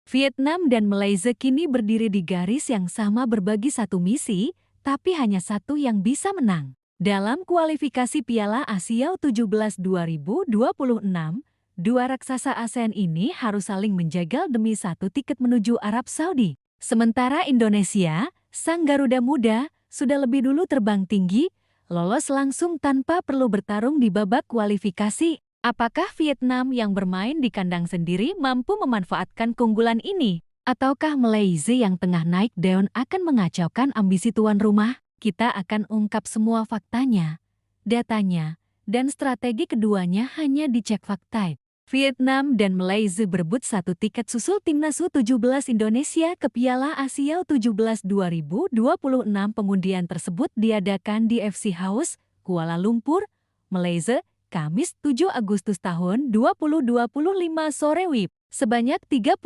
Vietnam dan Malaysia kini berdiri di garis yang sama berbagi satu misi, tapi hanya satu yang bisa menang. Dalam kualifikasi Piala Asia U17 2026, dua raksasa ASEAN ini harus saling menjagal demi satu tiket menuju Arab Saudi. Sementara Indonesia, sang Garuda Muda, sudah lebih dulu terbang tinggi, lolos langsung tanpa perlu bertarung di babak kualifikasi. Apakah Vietnam yang bermain di kandang sendiri mampu memanfaatkan keunggulan ini? Ataukah Malaysia yang tengah naik daun akan mengacaukan ambisi tuan rumah? Kita akan ungkap semua faktanya, datanya, dan strategi keduanya hanya di Cek Fakta. Vietnam dan Malaysia berebut satu tiket susul Timnas U17 Indonesia ke Piala Asia U17 2026. Pengundian tersebut diadakan di FC House, Kuala Lumpur, Malaysia, Kamis 7 Agustus tahun 2025 sore WIB. Sebanyak 38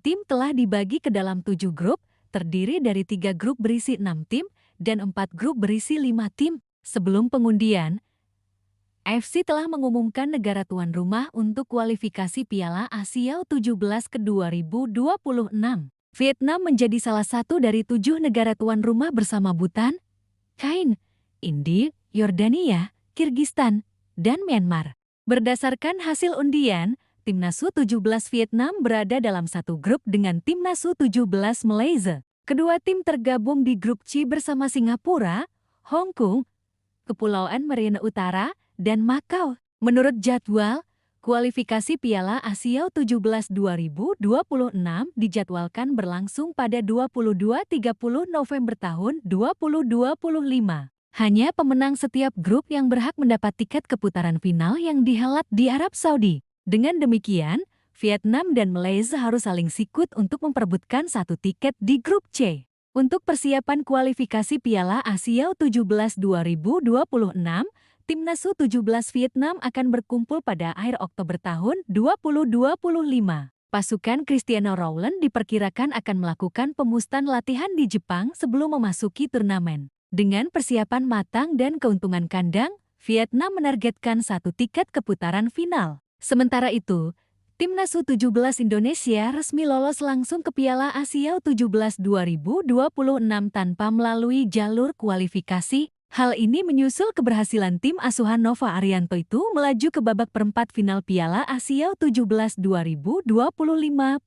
tim telah dibagi ke dalam 7 grup, terdiri dari 3 grup berisi 6 tim dan 4 grup berisi 5 tim. Sebelum pengundian, AFC telah mengumumkan negara tuan rumah untuk kualifikasi Piala Asia U17 ke 2026. Vietnam menjadi salah satu dari 7 negara tuan rumah bersama Bhutan, Kain, India, Yordania, Kirgistan, dan Myanmar. Berdasarkan hasil undian, Timnas U17 Vietnam berada dalam satu grup dengan Timnas U17 Malaysia. Kedua tim tergabung di grup C bersama Singapura, Hong Kong, Kepulauan Mariana Utara, dan Macau. Menurut jadwal, kualifikasi Piala Asia U17 2026 dijadwalkan berlangsung pada 22-30 November tahun 2025. Hanya pemenang setiap grup yang berhak mendapat tiket ke putaran final yang dihelat di Arab Saudi. Dengan demikian, Vietnam dan Malaysia harus saling sikut untuk memperebutkan satu tiket di grup C. Untuk persiapan kualifikasi Piala Asia U17 2026, Timnas U17 Vietnam akan berkumpul pada akhir Oktober tahun 2025. Pasukan Cristiano Ronaldo diperkirakan akan melakukan pemusatan latihan di Jepang sebelum memasuki turnamen. Dengan persiapan matang dan keuntungan kandang, Vietnam menargetkan satu tiket ke putaran final. Sementara itu, Timnas U17 Indonesia resmi lolos langsung ke Piala Asia U17 2026 tanpa melalui jalur kualifikasi. Hal ini menyusul keberhasilan tim asuhan Nova Arianto itu melaju ke babak perempat final Piala Asia U17 2025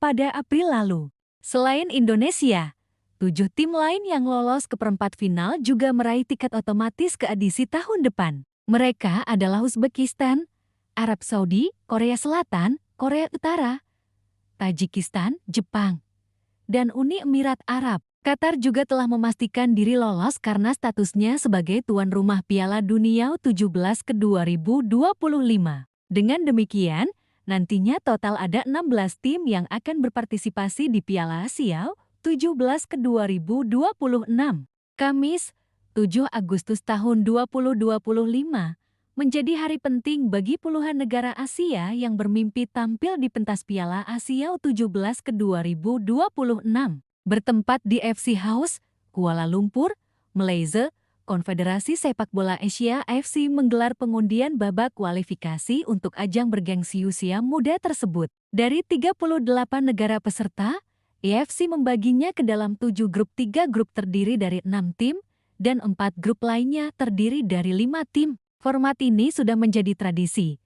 pada April lalu. Selain Indonesia, 7 tim lain yang lolos ke perempat final juga meraih tiket otomatis ke edisi tahun depan. Mereka adalah Uzbekistan, Arab Saudi, Korea Selatan, Korea Utara, Tajikistan, Jepang, dan Uni Emirat Arab. Qatar juga telah memastikan diri lolos karena statusnya sebagai tuan rumah Piala Dunia U17 ke 2025. Dengan demikian, nantinya total ada 16 tim yang akan berpartisipasi di Piala Asia U17 ke 2026. Kamis, 7 Agustus tahun 2025, menjadi hari penting bagi puluhan negara Asia yang bermimpi tampil di pentas Piala Asia U17 ke 2026. Bertempat di FC House, Kuala Lumpur, Malaysia, Konfederasi Sepak Bola Asia AFC menggelar pengundian babak kualifikasi untuk ajang bergengsi usia muda tersebut. Dari 38 negara peserta, AFC membaginya ke dalam 7 grup. 3 grup terdiri dari 6 tim, dan 4 grup lainnya terdiri dari 5 tim. Format ini sudah menjadi tradisi.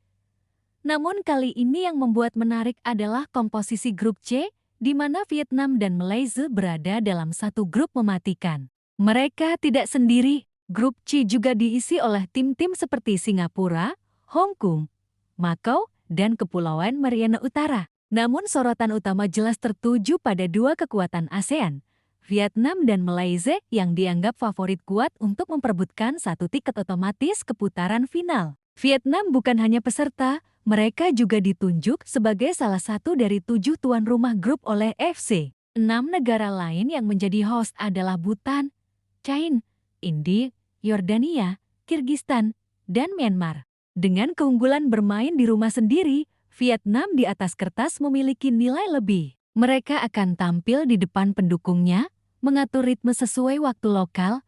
Namun kali ini yang membuat menarik adalah komposisi grup C, di mana Vietnam dan Malaysia berada dalam satu grup mematikan. Mereka tidak sendiri. Grup C juga diisi oleh tim-tim seperti Singapura, Hong Kong, Macau, dan Kepulauan Mariana Utara. Namun sorotan utama jelas tertuju pada 2 kekuatan ASEAN, Vietnam dan Malaysia yang dianggap favorit kuat untuk memperebutkan satu tiket otomatis ke putaran final. Vietnam bukan hanya peserta, mereka juga ditunjuk sebagai salah satu dari 7 tuan rumah grup oleh AFC. 6 negara lain yang menjadi host adalah Bhutan, China, India, Yordania, Kirgistan, dan Myanmar. Dengan keunggulan bermain di rumah sendiri, Vietnam di atas kertas memiliki nilai lebih. Mereka akan tampil di depan pendukungnya, mengatur ritme sesuai waktu lokal,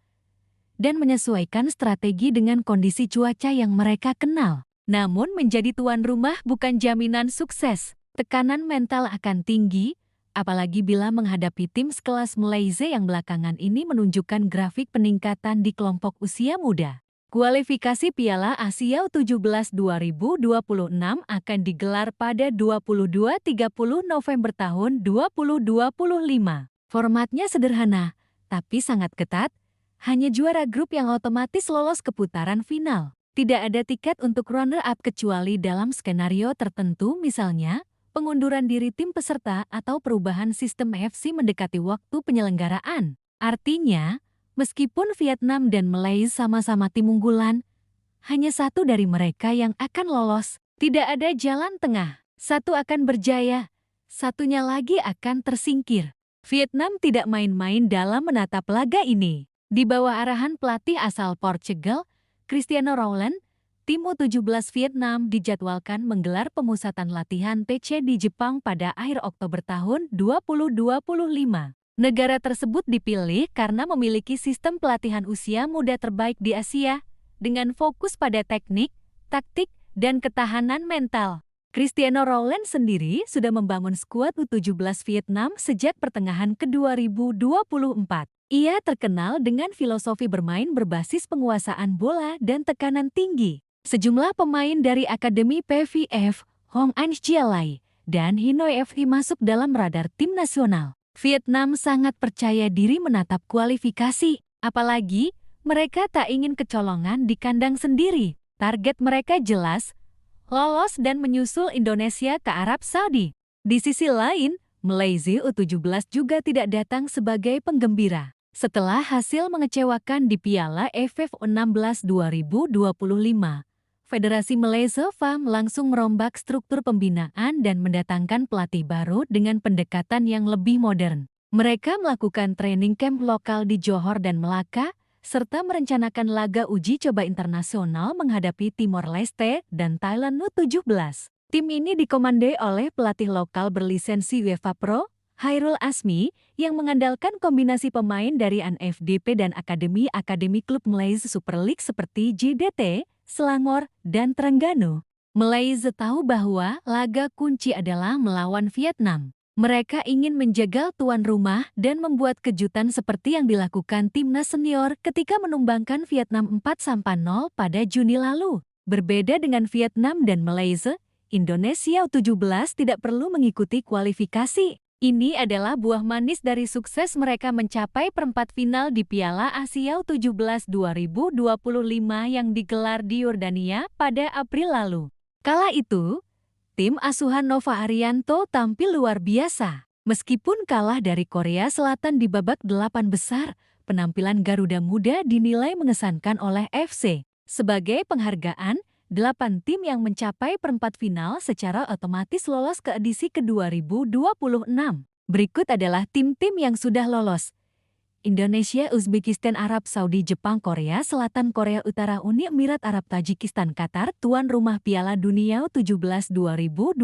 dan menyesuaikan strategi dengan kondisi cuaca yang mereka kenal. Namun menjadi tuan rumah bukan jaminan sukses. Tekanan mental akan tinggi, apalagi bila menghadapi tim sekelas Malaysia yang belakangan ini menunjukkan grafik peningkatan di kelompok usia muda. Kualifikasi Piala Asia U17 2026 akan digelar pada 22-30 November tahun 2025. Formatnya sederhana, tapi sangat ketat. Hanya juara grup yang otomatis lolos ke putaran final. Tidak ada tiket untuk runner-up kecuali dalam skenario tertentu, misalnya pengunduran diri tim peserta atau perubahan sistem AFC mendekati waktu penyelenggaraan. Artinya, meskipun Vietnam dan Malaysia sama-sama tim unggulan, hanya satu dari mereka yang akan lolos. Tidak ada jalan tengah. Satu akan berjaya, satunya lagi akan tersingkir. Vietnam tidak main-main dalam menatap laga ini. Di bawah arahan pelatih asal Portugal, Cristiano Ronaldo, tim U17 Vietnam dijadwalkan menggelar pemusatan latihan TC di Jepang pada akhir Oktober tahun 2025. Negara tersebut dipilih karena memiliki sistem pelatihan usia muda terbaik di Asia, dengan fokus pada teknik, taktik, dan ketahanan mental. Cristiano Ronaldo sendiri sudah membangun skuad U17 Vietnam sejak pertengahan ke-2024. Ia terkenal dengan filosofi bermain berbasis penguasaan bola dan tekanan tinggi. Sejumlah pemain dari Akademi PVF, Hong An Chialai, dan Hanoi FC masuk dalam radar tim nasional. Vietnam sangat percaya diri menatap kualifikasi, apalagi mereka tak ingin kecolongan di kandang sendiri. Target mereka jelas, lolos dan menyusul Indonesia ke Arab Saudi. Di sisi lain, Malaysia U17 juga tidak datang sebagai penggembira. Setelah hasil mengecewakan di Piala AFF U16 2025, Federasi Malaysia FAM langsung merombak struktur pembinaan dan mendatangkan pelatih baru dengan pendekatan yang lebih modern. Mereka melakukan training camp lokal di Johor dan Melaka, serta merencanakan laga uji coba internasional menghadapi Timor Leste dan Thailand U17. Tim ini dikomandoi oleh pelatih lokal berlisensi UEFA Pro, Hairul Asmi, yang mengandalkan kombinasi pemain dari ANFDP dan akademi klub Malaysia Super League seperti JDT, Selangor, dan Terengganu. Malaysia tahu bahwa laga kunci adalah melawan Vietnam. Mereka ingin menjaga tuan rumah dan membuat kejutan seperti yang dilakukan timnas senior ketika menumbangkan Vietnam 4-0 pada Juni lalu. Berbeda dengan Vietnam dan Malaysia, Indonesia U17 tidak perlu mengikuti kualifikasi. Ini adalah buah manis dari sukses mereka mencapai perempat final di Piala Asia U17 2025 yang digelar di Yordania pada April lalu. Kala itu, tim asuhan Nova Arianto tampil luar biasa. Meskipun kalah dari Korea Selatan di babak 8 besar, penampilan Garuda Muda dinilai mengesankan oleh FC. Sebagai penghargaan, 8 tim yang mencapai perempat final secara otomatis lolos ke edisi ke-2026. Berikut adalah tim-tim yang sudah lolos. Indonesia, Uzbekistan, Arab Saudi, Jepang, Korea Selatan, Korea Utara, Uni Emirat Arab, Tajikistan, Qatar, tuan rumah Piala Dunia U17 2025.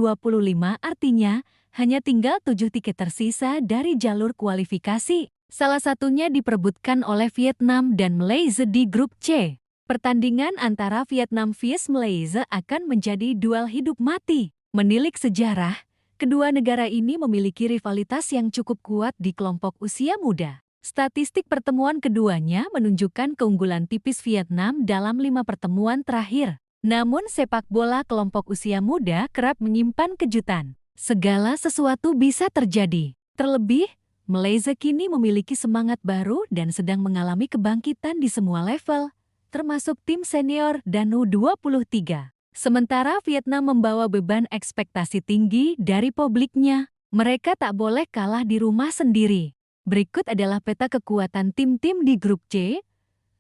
Artinya, hanya tinggal 7 tiket tersisa dari jalur kualifikasi. Salah satunya diperebutkan oleh Vietnam dan Malaysia di grup C. Pertandingan antara Vietnam vs Malaysia akan menjadi duel hidup mati. Menilik sejarah, kedua negara ini memiliki rivalitas yang cukup kuat di kelompok usia muda. Statistik pertemuan keduanya menunjukkan keunggulan tipis Vietnam dalam 5 pertemuan terakhir. Namun sepak bola kelompok usia muda kerap menyimpan kejutan. Segala sesuatu bisa terjadi. Terlebih, Malaysia kini memiliki semangat baru dan sedang mengalami kebangkitan di semua level, termasuk tim senior dan U23. Sementara Vietnam membawa beban ekspektasi tinggi dari publiknya. Mereka tak boleh kalah di rumah sendiri. Berikut adalah peta kekuatan tim-tim di grup C.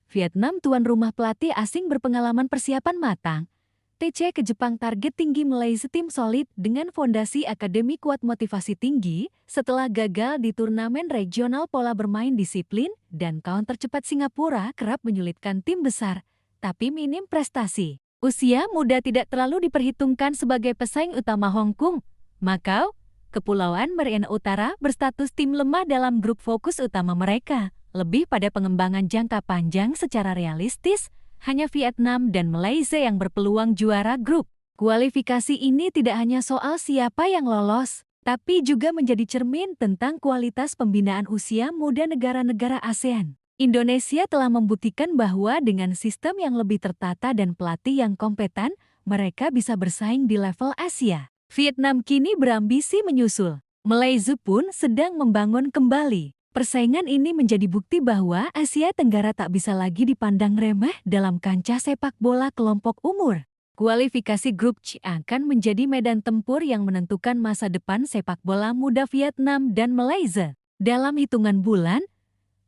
Vietnam tuan rumah, pelatih asing berpengalaman, persiapan matang. TC ke Jepang, target tinggi. Malaysia tim solid dengan fondasi akademi kuat, motivasi tinggi. Setelah gagal di turnamen regional, pola bermain disiplin dan counter cepat. Singapura kerap menyulitkan tim besar, tapi minim prestasi. Usia muda tidak terlalu diperhitungkan sebagai pesaing utama. Hong Kong, Macau, Kepulauan Mariana Utara berstatus tim lemah dalam grup. Fokus utama mereka lebih pada pengembangan jangka panjang. Secara realistis, hanya Vietnam dan Malaysia yang berpeluang juara grup. Kualifikasi ini tidak hanya soal siapa yang lolos, tapi juga menjadi cermin tentang kualitas pembinaan usia muda negara-negara ASEAN. Indonesia telah membuktikan bahwa dengan sistem yang lebih tertata dan pelatih yang kompeten, mereka bisa bersaing di level Asia. Vietnam kini berambisi menyusul. Malaysia pun sedang membangun kembali. Persaingan ini menjadi bukti bahwa Asia Tenggara tak bisa lagi dipandang remeh dalam kancah sepak bola kelompok umur. Kualifikasi Grup C akan menjadi medan tempur yang menentukan masa depan sepak bola muda Vietnam dan Malaysia. Dalam hitungan bulan,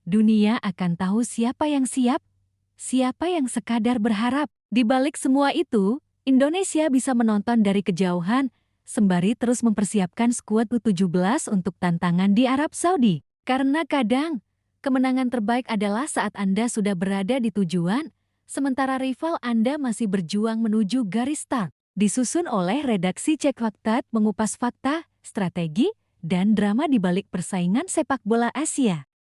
dunia akan tahu siapa yang siap, siapa yang sekadar berharap. Di balik semua itu, Indonesia bisa menonton dari kejauhan, sembari terus mempersiapkan skuad U17 untuk tantangan di Arab Saudi. Karena kadang, kemenangan terbaik adalah saat Anda sudah berada di tujuan, sementara rival Anda masih berjuang menuju garis start. Disusun oleh redaksi Cek Fakta, mengupas fakta, strategi, dan drama di balik persaingan sepak bola Asia.